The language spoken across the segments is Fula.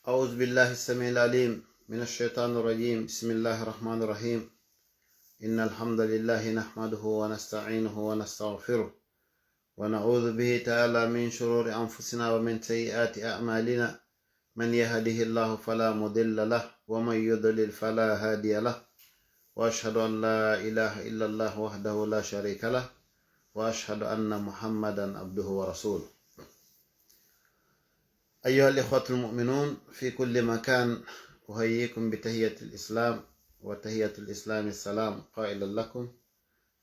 أعوذ بالله السميع العليم من الشيطان الرجيم. بسم الله الرحمن الرحيم. إن الحمد لله نحمده ونستعينه ونستغفره ونعوذ به تعالى من شرور أنفسنا ومن سيئات أعمالنا. من يهده الله فلا مضل له ومن يضلل فلا هادي له، وأشهد أن لا إله إلا الله وحده لا شريك له، وأشهد أن محمدا عبده ورسوله. أيها الإخوة المؤمنون في كل مكان، أحييكم بتحية الإسلام، وتحية الإسلام السلام، قائلا لكم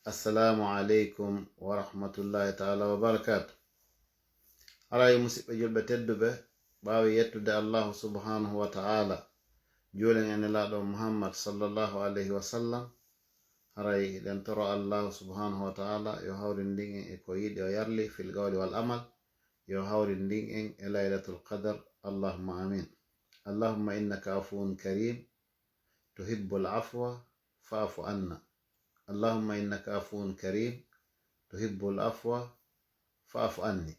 السلام عليكم ورحمة الله تعالى وبركاته. أراي مسيب جلبة تدبه باوي يتد الله سبحانه وتعالى جولن أن الله محمد صلى الله عليه وسلم. أراي لن ترى الله سبحانه وتعالى يهورن دين إكويد ويرلي في القول والأمل، يهورن دين ليلة القدر. اللهم آمين. اللهم إنك عفو كريم تحب العفو فاعف عنا. اللهم إنك عفو كريم تحب العفو فاعف عني.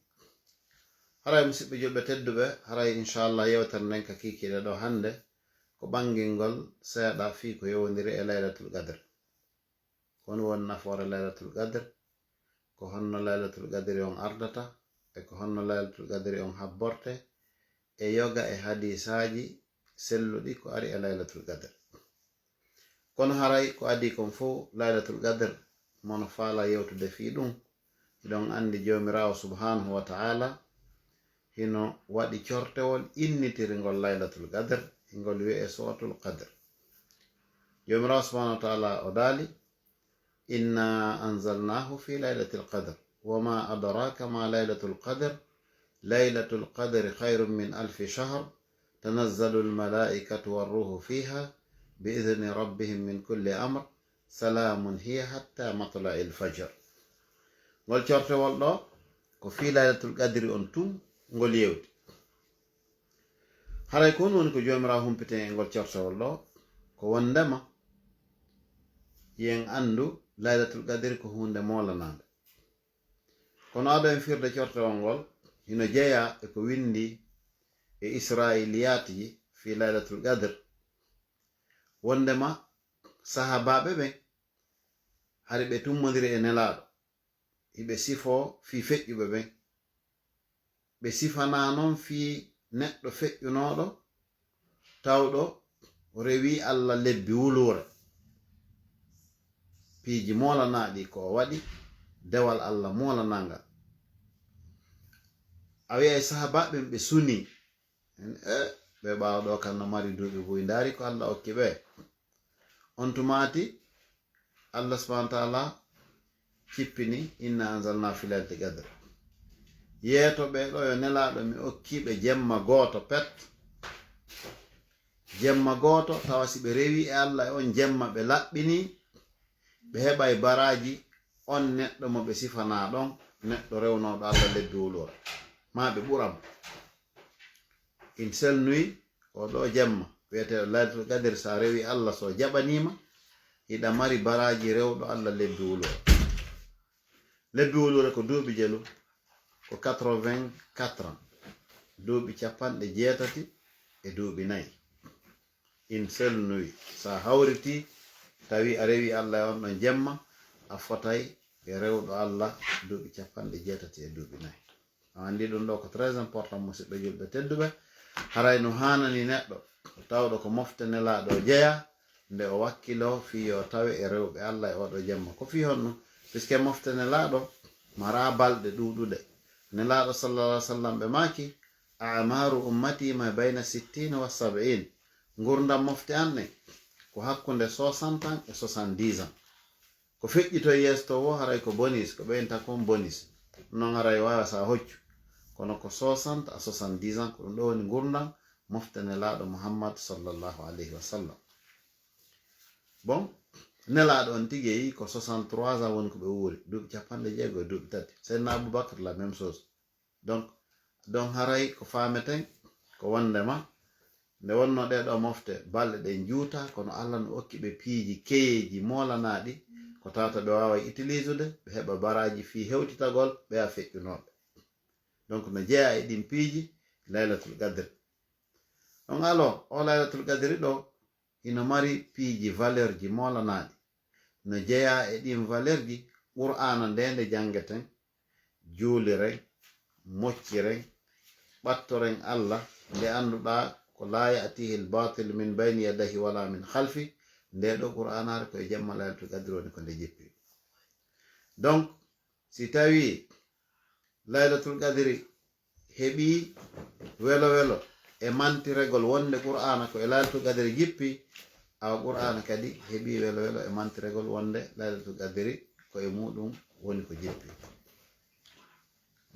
haray musidɓe julɓe tedduɓe, haray inchallah yewtere nden ka kikiɗe ɗo hande ko ɓangilngol seeɗa fii ko yowndiri e laylatul qadr. kono won nafoore laylatul qadr, ko honno laylatul qadri on ardata, e ko honno laylatul qadri on habborte, e yoga e hadisaji selluɗi ko ari e laylatul qadr. kono haray ko adi kon fo laylatul qadr mono faala yewtude fii ɗum. iɗon andi jomirawo subhanahu wa ta'ala hino waɗi cortewol innitirgol laylatul qadr, ngol wi'e suratul qadr. jomirawo subhanahu wa ta'ala o daali inna anzalnahu fi laylatil qadr wama adraka ma laylatul qadr laylatul qadri khayrun min alfi shahr tanazzalu almalaikatu warruhu fiha biidhni rabbihim min kulli amr salamun hiya hatta matla'il fajr. ngol cortewol ɗo ko fi laylatul qadri on tum ngol yewti. haray ko woni ko jomirawo humpite e ngol cortewol ɗo ko wondema yen andu laylatul qadri ko hunde molanade. kono aɗo en firde cortewol ngol hino jeeya e ko windi e israiliyat ji fi laylatul qadr. wondema sahabaɓe ɓen hari ɓe tummodiri e nelaɗo hiɓe sifo fi feƴƴuɓe ɓen. ɓe sifana noon fi neɗɗo feƴƴunoɗo tawɗo rewi Allah lebbi wulure, piiji molanaɗi ko o waɗi, dewal Allah molanangal. a wi'a e sahabaɓen ɓe suni ɓe ɓawɗo kan no mari duuɓi boy daari ko Allah okki ɓe. on tumati Allah subhanahu wa ta'ala cippini inna anzalna fi laylatil qadr. yeeto ɓe ɗo yo nelaɗo mi okkiɓe jemma gooto pet, jemma gooto tawa si ɓe rewi e Allah e on jemma ɓe laɓɓini ɓe heɓay baraji on neɗɗo mo ɓe sifana ɗon, neɗɗo rewnoɗo Allah lebbi wulore, ma ɓe ɓuram. in selnuyi o ɗo jemma wiyeteɗo laylatul qadr sa rewi Allah so jaɓanima hiɗa mari baraji rewɗo Allah lebbi wulore. lebbi wulore ko duuɓi jelu ko 84 ans, duuɓi 80 e duuɓi 4. in selnuyi sa hawriti tawi a rewi Allah e on ɗon jemma a fotay e rewɗo Allah duuɓi 80 e duuɓi 4. a andi ɗum ɗo ko très important musidɓe julɓe tedduɓe. haray no hanani neɗɗo tawɗo ko mofte nelaɗo jeeya nde o wakkilo fi yo tawe e rewɓe Allah e oɗo jemma. ko fi honno puisque mofte nelaɗo mara balɗe ɗuɗuɗe. nelaɗo sallallahu alaihi wasallam ɓe maki a'maru ummati ma bayna 60 wa 70. ngurdam mofte anne ko hakkunde 60 ans e 70 ans. ko feƴƴito yesto wo haray ko bonus, ko ɓeynta kon bonus non haray wawa sa hoccu, kono ko 60 à 70 ans ko ɗum ɗo woni ngurdam mofte nelaɗo Muhammad sallallahu alaihi wasallam. bon nelaɗo on tigi yi ko 63 ans woni ko ɓe wuuri, duuɓi 60 e duuɓi 3. seydna Aboubacre la même chose. donc haray ko fameten ko wondema nde wonno ɗeɗo mofte balɗe ɗe juuta, kono Allah no okki ɓe piiji keyeji molanaɗi ko tawta ɓe wawa utilisude ɓe heɓa baraji fi hewtitagol ɓe a feƴƴunoɓe. donc no jeeya e ɗin piiji laylatul qadr. on alo o laylatul qadri ɗo ino mari piiji valeur ji molanaɗi no jeeya e ɗin valeur ji qur'ana nde jangeten juuliren mocciren ɓattoren allah nde annduɗa ko la yatihi l batil min bayni yadayhi wala min halfi nde ɗo qur'anare koye jemma laylatul qadri woni ko nde jippi. donc si tawi laylatul qadri heɓi welo welo e mantiregol wonde qur'ana ko e laylatul qadri jippi awa qur'ana kadi heɓi welo welo e mantiregol wonde laylatul qadri ko e muɗum woni ko jippi.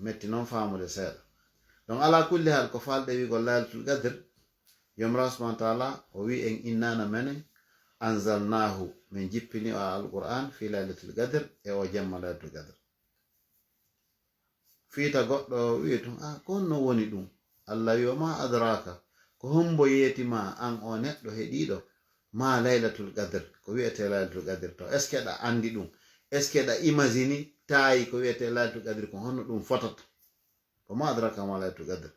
metti noon famude seeɗa. donc ala kulli hal ko falɗe wigol laylatul qadr jomirawo subhanahu wa taala o wi en innana menen anzalnahu min jippini o alquran fi laylatul qadr e o jemma laylatul qadr. fiita goɗɗo wi tum kon no woni ɗum allah wi o ma adraka ko hombo yeetima an o neɗɗo heɗiɗo ma laylatul qadr ko wiyete laylatul qadr to est ce que ɗa andi ɗum est ce que ɗa imagini taayi ko wiyete laylatul qadr ko honno ɗum fotata ko ma adraka ma laylatul qadr.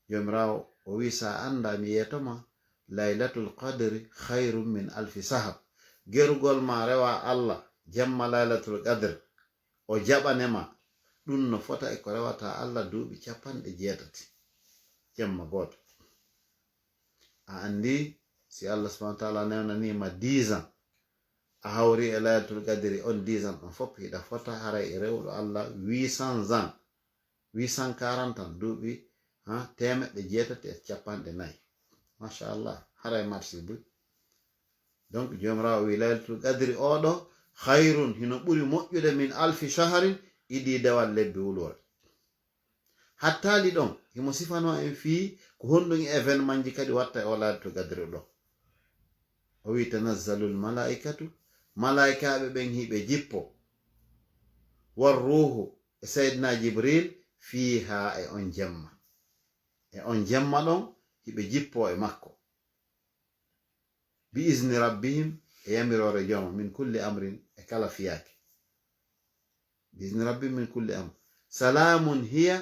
jomirawo o wi sa anda mi yetoma laylatul qadri khairum min alfi sahar gerugol ma rewa allah jemma laylatul qadr o jaɓanema ɗum no fota e ko rewata allah duuɓi 80 jemma goto. a andi si allah subhanahu wa taala newnanima 10 ans a hawri e laylatul qadri on 10 ans ɗon fof hiɗa fota haray e rewɗo allah 800 ans 840 ans duuɓi 850 machallah haray marsi buy. donc jomirawo wi laylatul qadri oɗo khairun hino ɓuri moƴƴude min alfi shaharin iɗi dewal lebbi wulore. hattali ɗon himo sifano en fii ko honɗum événement ji kadi watta e o laylatul qadri ɗo. o wi tanazzalul malaikatu malaikaɓe ɓen hiɓe jippo war ruhu e sayyidina jibril fiha e on jemma ɗon hiɓe jippo e makko bi izni rabbihim e yamirore jooma min kulli amrin e kala fiyake bi izni rabbihim min kulli amr salamun hiya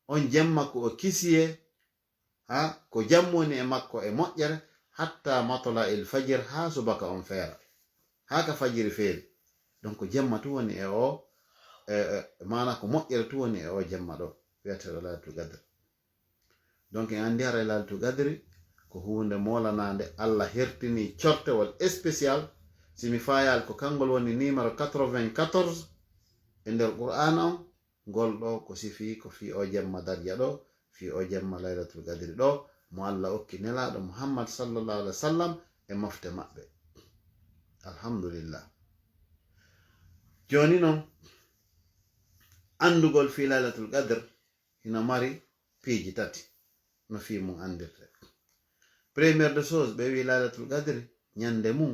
on jemma ko o kisiye ko jammoni e makko e moƴƴere hatta matla il fajir ha subaka on feera haka fajiri feeri. donc jemma tu woni e o mana ko moƴƴere tu woni e o jemma ɗo wiyeteɗo laylatul qadr. donc en andi hara laylatul qadri ko hunde molanade allah hertini cortewol spécial simi fayal ko kangol woni numéro 94 e nder qur'an on ngol ɗo ko sifi ko fi o jemma darja ɗo fi o jemma laylatul qadri ɗo mo allah okki nelaɗo muhammad sallallahu alaihi wasallam e mofte maɓɓe. alhamdulillah. joni noon andugol fi laylatul qadr hino mari piiji tati no fi mum andirte. première de chose ɓe wi laylatul qadri ñande mum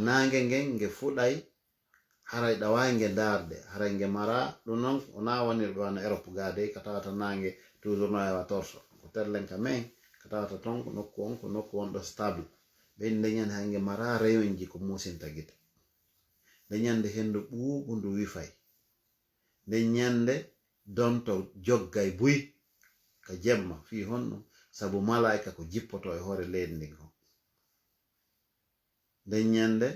nange ngen nge fuɗay haray ɗawayi nge darde haray nge mara ɗum noon wona woni ɓe wana Europe gade ka tawata nange toujours no hewa torso ko terlen ka men ka tawata ton ko nokku on ɗo stable ɓe ndeñande hay nge mara rayonji ko musinta gite ndeñande hendu ɓuuɓu ndu wifay ndeñande donto joggay buy ka jemma fi honɗum sabu malaika ko jippoto e hoore leydi ndin kon ndeñande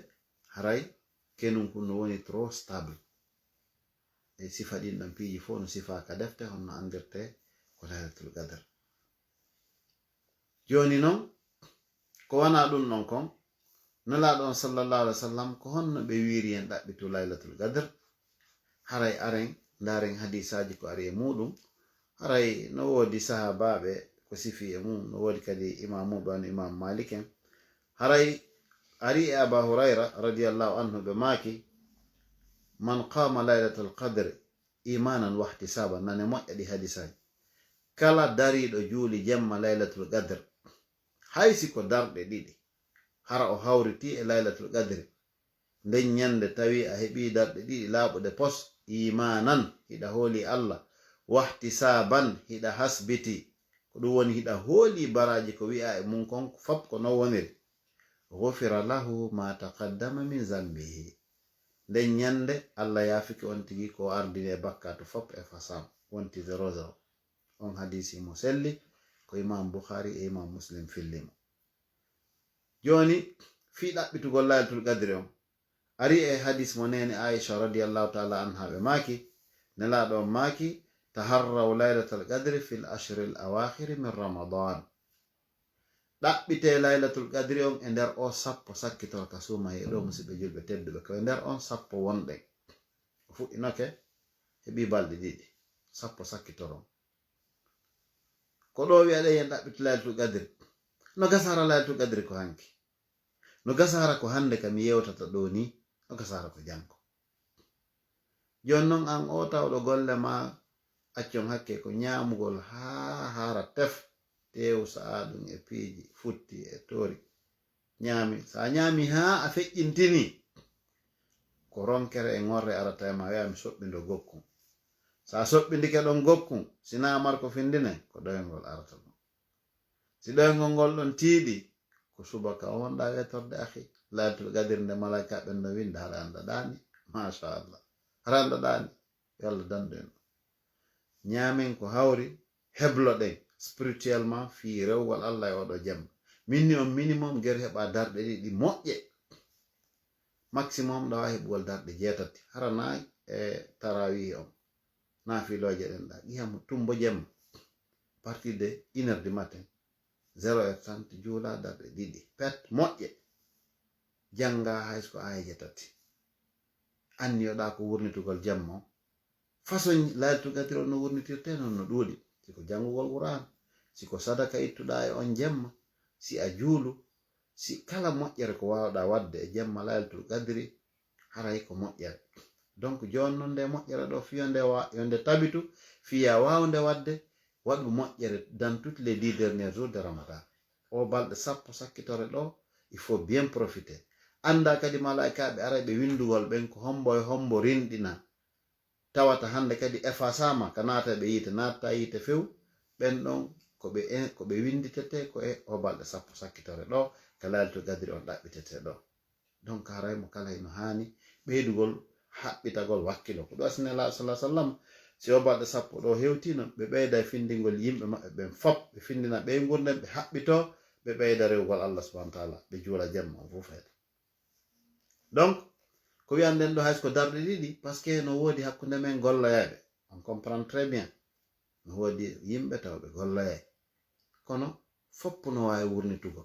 haray kenum ko no woni trop stable e sifa ɗin ɗon piiji fof no sifa ka defte honno andirte ko laylatul qadr. joni noon ko wana ɗum ɗon kon nelaɗo on sallallahu alaihi wasallam ko honno ɓe wiiri en ɗaɓɓitu laylatul qadr haray aren ndaren hadisaji ko ari e muɗum haray no woodi sahabaɓe ko sifi e mum no woodi kadi imam muɓe wano imam malik en haray ari e aba hurayra radiyallahu anhu ɓe maaki man qama laylatul qadr imanan wahtisaban nane moƴƴa ɗi hadisaji kala dariɗo juuli jemma laylatul qadr haysi ko darɗe ɗiɗi hara o hawriti e laylatul qadri nden ñande tawi a heɓi darɗe ɗiɗi laaɓuɗe pos imanan hiɗa hooli allah wahtisaban hiɗa hasbiti ko ɗum woni hiɗa hooli baraji ko wi'a e mum kon fop ko no woniri ghufira lahu ma taqaddama min zambihi nden ñande allah yaafiki on tigi ko ardine bakkatu fop e fasam wonti 00. on hadisi mo selli ko imam Bukhari e imam Muslim fillimo. Joni fi ɗaɓɓitugol laylatul qadri on ari e hadis mo nene Aisha radiyallahu ta'ala anha ɓe maki nelaɗo on maki taharraw laylatul qadri fil ashri al awakhir min ramadan. ɗaɓɓite laylatul qadri on e nder o sappo sakkitorka suma e ɗo musidɓe julɓe tedduɓe ko e nder on sappo wonɗen o fuɗɗinoke heɓi balɗe ɗiɗi sappo sakkitoron ko ɗo wi'aɗe yen ɗaɓɓite laylatul qadri. No gasara laylatul qadri ko hanki, no gasara ko hande kam yewtata ɗo ni, no gasara ko janko. Jon non an o tawɗo golle ma accon hakke ko ñamugol ha hara tef tew sa'aɗum e piiji futti e tori ñami, sa ñami ha a feƴƴintini ko ronkere e ngorre arata ma wi'a mi soɓɓindo gokkum. Sa soɓɓindike ɗon gokkum sina marko findine ko ɗoyngol arata ɗum. Si ɗoyngol ngol ɗon tiiɗi ko subaka o wonɗa wetorde akhi laylatul qadri nde malaika ɓen no winda haɗa anda ɗani machallah haɗa anda ɗani yo Allah dandu en ñamen ko hawri hebloɗen spirituellement fi rewgol Allah e oɗo jamma. Minni on minimum gere heɓa darɗe ɗiɗi moƴƴe, maximum ɗawa heɓugol darɗe 8 hara nayi e tarawih on nafiloje ɗen ɗa ƴiyamo tumbo jemma partir de 1h du matin 0h30 juula darɗe ɗiɗi pet moƴƴe janga haysko ayeje 3 anniyoɗa ko wurnitugol jamma o façon laylatul qadri on no wurnitirte non no ɗuuɗi. Siko jangugol Qur'an, siko sadaka ittuɗa e on jemma, si a juulu, si kala moƴƴere ko wawɗa wadde e jemma laylatul qadri haray ko moƴƴere. Donc jon non nde moƴƴere ɗo fiyo nde tabitu fiya wawde wadde waɗu moƴƴere dans toutes les 10 derniers jours de Ramadan. O balɗe sappo sakkitore ɗo il faut bien profiter. Anda kadi malaikaɓe ara ɓe windugol ɓen ko hombo e hombo rinɗina tawata hande kadi efasama ka naata ɓe yite natta yite few ɓen ɗon ko ɓe winditete ko e o balɗe sappo sakkitore ɗo ka laylatul qadri on ɗaɓɓitete ɗo. Donc haraymo kala ino hani ɓeydugol haɓɓitagol wakkilo ko ɗo asnela sallallahu alaihi wasallam si o balɗe sappo ɗo hewtino ɓe ɓeyda findingol yimɓe maɓɓe ɓen fop ɓe findina ɓe gurden ɓe haɓɓito ɓe ɓeyda rewgol Allah subhanahu wa ta'ala ɓe juula jamma on fof heɗa. Donc ko wi'anden ɗo haysko darɗe ɗiɗi parce que no wodi hakkunde men golloyaɓe on comprend très bien no wodi yimɓe tawɓe golloyay kono foppu no wawi wurnitugo.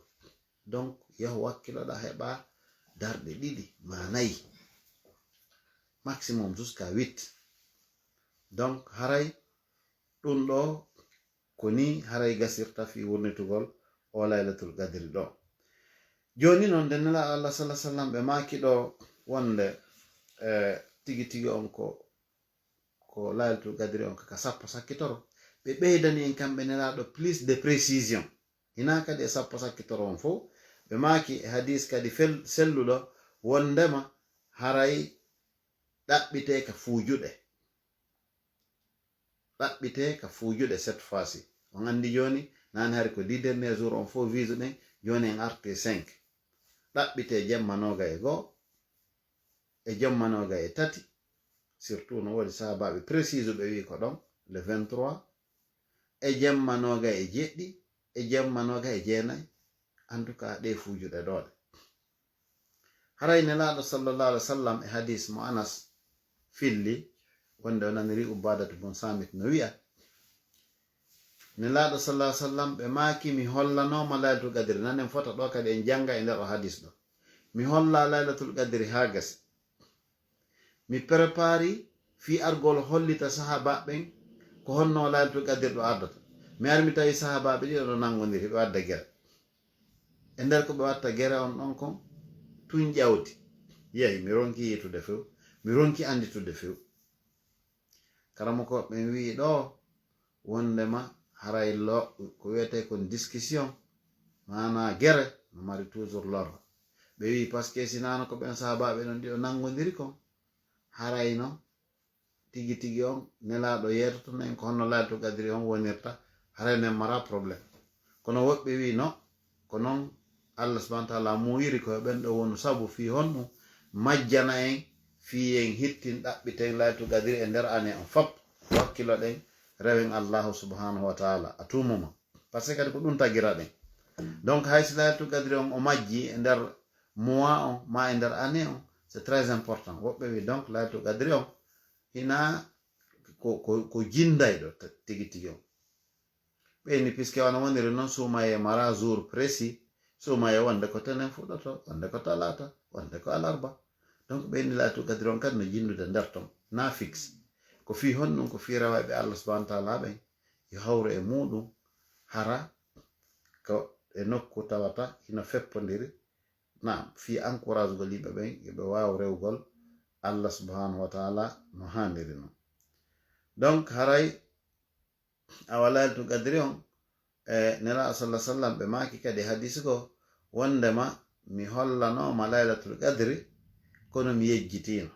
Donc yahu wakkiloɗa heɓa darɗe ɗiɗi ma 4 maximum jusqu'à 8. Donc haray ɗum ɗo ko ni haray gasirta fi wurnitugol o laylatul qadri ɗo. Joni noon nde nela Allah sallallahu alaihi wasallam ɓe maki ɗo wonde tigi on ko laylatul qadri on kaka sappo sakkitoro ɓe ɓeydani en kamɓe nelaɗo plus de précision hina kadi e sappo sakkitoro on fo ɓe maki e hadis kadi selluɗo wondema haray ɗaɓɓite ka fuujuɗe cette fois-ci on andi joni nane hari ko 10 derniers jours on fo vise ɗen joni en arte 5 ɗaɓɓite jemma noga e goo e jemma noga e tati surtout no wodi sahabaɓe précise ɓe wi ko ɗon le 23 e jemma noga e jeɗɗi e jemma noga e jeenayi en tout cas ɗe fuujuɗe ɗoɗe. haray nelaɗo sallallahu alaihi wasallam e hadis mo Anas filli wonde o naniri Ubadatu bun Samit no wi'a nelaɗo sallallahu alaihi wasallam ɓe maki mi hollanoma laylatul qadri nanen fota ɗo kadi en janga e nder o hadis ɗo mi holla laylatul qadri ha gasi mi prépari fi argol hollita sahabaɓen ko honno laylatul qadri ɗo ardata mi ari mi tawi sahabaɓe ɗiɗo ɗo nangodiri ɓe wadda gere e nder ko ɓe watta gere on ɗon kon tun ƴawti yehi mi ronki yitude few mi ronki anditude few karamo ko ɓen wi ɗo wondema haray ko wiyete kon discussion mana gere no mari toujours lorra ɓe wi par ce que sinano ko ɓen sahabaɓe ɗon ɗiɗo nangodiri kon harayno tigi on nelaɗo yetotono en ko honno laylatul qadri on wonirta haray men mara probléme kono woɓɓe wi no ko noon Allah subhanahu wa ta'ala muyiri ko ɓen ɗo wonu sabu fi honno majjana en fi en hittin ɗaɓɓiten laylatul qadri e nder ane on fop wakkilo ɗen rewen allahu subhanahu wa taala a tumuma par ce que kadi ko ɗum tagira ɗen donc haysi laylatul qadri on o majji e nder mois on ma e nder année on c'est très important woɓɓe wi donc laylatul qadri on hina ko jindayɗo tigi tigi on ɓeyni puisque wana woniri noon sumaye mara jour précis sumaye wonde ko tenen fuɗɗoto wonde ko talata wonde ko alarba donc ɓeyni laylatul qadri on kadi no jindude nder ton na fixe ko fi honɗum ko fi rewaɓe allah subahana taala ɓen yo hawru e muɗum hara ko e nokku tawata hino feppodiri na fi encourage gol yimɓe ɓen yoɓe waw rewgol allah subhanahu wa taala no handiri non donc haray awa laylatul qadri on nela sallah sallam ɓe maki kadi hadisi ko wondema mi hollanoma laylatul qadri kono mi yejjitino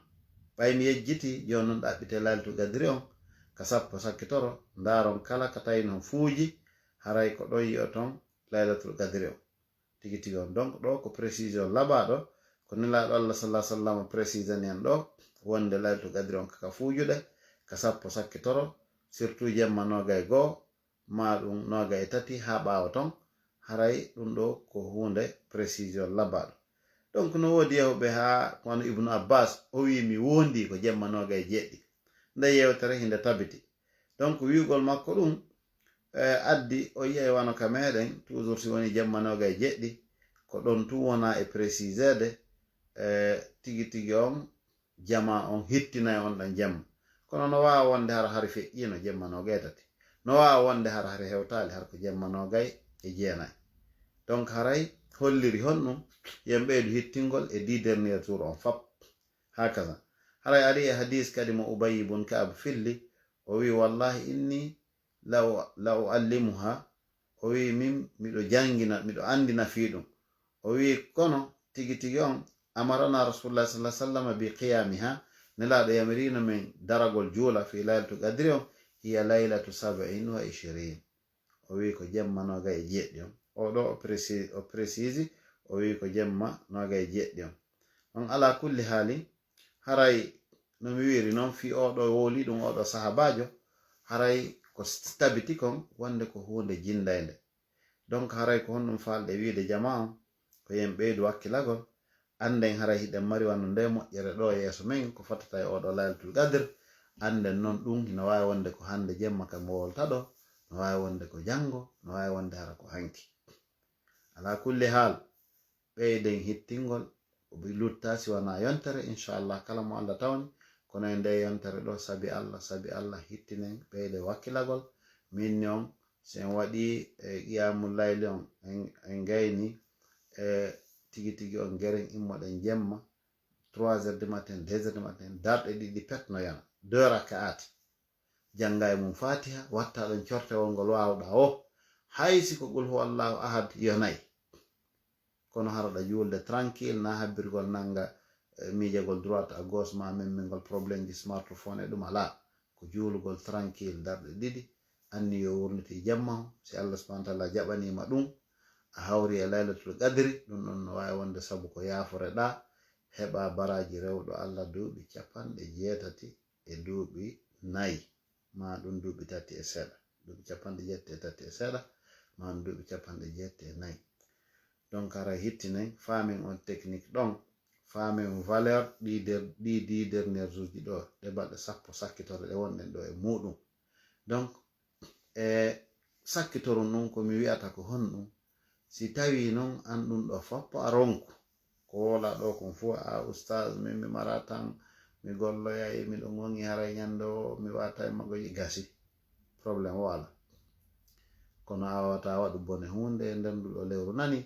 ɓay mi yejjiti joni noon ɗaɓɓite laylatul qadri on ka sappo sakkitoro daron kala ka tawi non fuuji haray ko ɗon yi'o ton laylatul qadri on tigi tigi on donc ɗo ko précision laɓaɗo ko nelaɗo allah sallah sallam précisani en ɗo wonde laylatul qadri on kaka fuujuɗe ka sappo sakkitoro surtout jemma 21 ma ɗum 23 ha ɓawa ton haray ɗum ɗo ko hunde précision laɓaɗo donc no wodi yahuɓe ha kono ibnu abbas o wi mi wondi ko jemma 27 nde yewtere hinde tabiti donc wiugol makko ɗum addi o yi'ay wano ka meɗen toujours si woni jemma 27 ko ɗon tu wona e précisede tigi tigi on jama on hittinay on ɗan jemma kono no wawa wonde har hari feƴƴino jemma 23 no wawa wonde har hari hewtali har ko jemma 29 donc haray holliri honɗum yen ɓeydu hittingol e 10 dernier jour on fap hakaza haray ari e hadis kadi mo ubayy ibn ka'b filli o wi wallahi inni la uallimuha o wi min miɗo jangina miɗo andina fiɗum o wi kono tigi tigi on amarana rasulullah sallallahu alaihi wasallam bi qiyamiha nelaɗo yamirino min daragol juula fi laylatul qadri on hiya laylatu 27 o wi ko jemma 27 on o ɗo o précise o wi ko jemma 27 on on ala kulli haali haray no mi wiri noon fi oɗo woli ɗum oɗo sahabajo haray ko tabiti kon wonde ko hunde jindayde donc haray ko honɗum falɗe wiide jama on ko yen ɓeydu wakkilagol anden haray hiɗen mari wanno nde moƴƴere ɗo yeeso men ko fotata e oɗo laylatul qadr anden noon ɗum hino wawi wonde ko hande jemma kam mo wolta ɗo no wawi wonde ko janngo no wawi wonde hara ko hanki ala kulli haal ɓeyden hittingol obi lutta si wana yontere inchallah kala mo allah tawni kono e nde yontere ɗo sabi allah hittinen ɓeyde wakkilagol min on sen waɗi qiyamul layli on en gayni tigi tigi on geren immoɗen jemma 3h du matin 2h du matin darɗe ɗiɗi petno yana 2 rakaat janga e mum fatiha watta ɗon cortewol ngol wawɗa o haysi ko qul huwa allahu ahad yonayi kono haroɗa julde tranquille na habbirgol nanga miijagol droite à gauche ma memmingol probléme ji smartphone e ɗum ala ko juulugol tranquille darɗe ɗiɗi anni yo wurniti jemma o si allah subhanahu wa taala jaɓanima ɗum a hawri e laylatul qadri ɗum ɗon no wawi wonde sabu ko yafore ɗa heɓa baraji rewɗo allah duuɓi 80 e duuɓi 4 ma ɗum duuɓi 3 e seeɗa duuɓi 73 e seeɗa ma ɗum duuɓi 74 donc ara hittinen famin on technique ɗon famin valeur ɗi dernier jour ji ɗo ɗe balɗe sappo sakkitore ɗe wonɗen ɗo e muɗum donc sakkitoru ɗum ko mi wi'ata ko honɗum si tawi noon an ɗum ɗo foppo a ronku ko wola ɗo kon fu a oustaz min mi mara tan mi golloyay miɗo gongi haray ñande o mi wata e magoji gasi probléme wala kono a wawata waɗu bone hunde e nder nduɗo lewru nani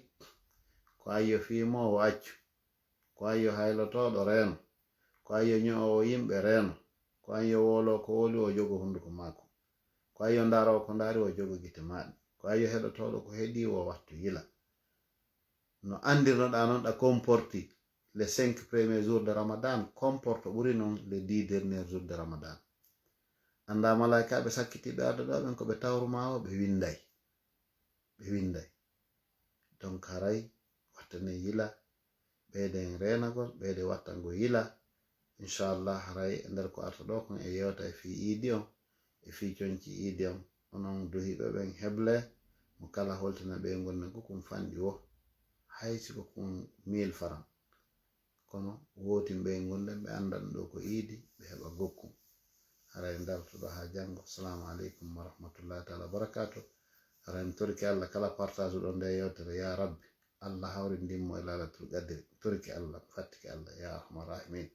ko ayyo fimowo accu ko ayyo haylotoɗo reeno ko ayyo ño'owo yimɓe reeno ko ayyo wolo ko woli o jogo hunduko maako ko ayyo ndaaro ko ndaari o jogo gite maɗi ko ayyo heɗotoɗo ko heɗi o wattu yila no andirnoɗa noon ɗa comporti les 5 premiers jours de ramadan comporte ɓuri noon les 10 derniers jours de ramadan anda malaikaɓe sakkitiɓe arde ɗo ɓen ko ɓe tawrumawo ɓe winday donc haray wattane yila ɓeyden renagol ɓeyde wattango yila inchallah haray e nder ko arta ɗo kon e yewta e fi iidi on e fiicoñci iidiyam onon duhiɓe ɓen heble mo kala holtina ɓe gonne ko kum fanɗi wo haysi ko kum 1000 francs kono wotin ɓe gonden ɓe andan ɗo ko iidi ɓe heɓa gokkum aray dartuɗo ha jango. Assalamu aleykum wa rahmatullahi taala wa barakatuh. aray mi torki Allah kala partage ɗo nde yewtere ya rabbi Allah hawri ndimmo e lalatul qadri torki Allah fattiki Allah ya arhamar rahimin.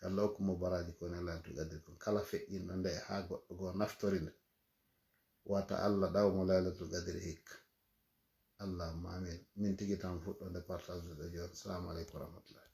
Allah hokkumo baraji ko ne lalatul qadri kon kala feƴƴinɗo nde ha goɗɗo go naftori nde wata Allah ɗawmo lalatul qadri hikka. Allahumma amin. Min tigi tan fuɗɗo nde partage ɗo joni. Assalamu aleykum wa rahmatullahi.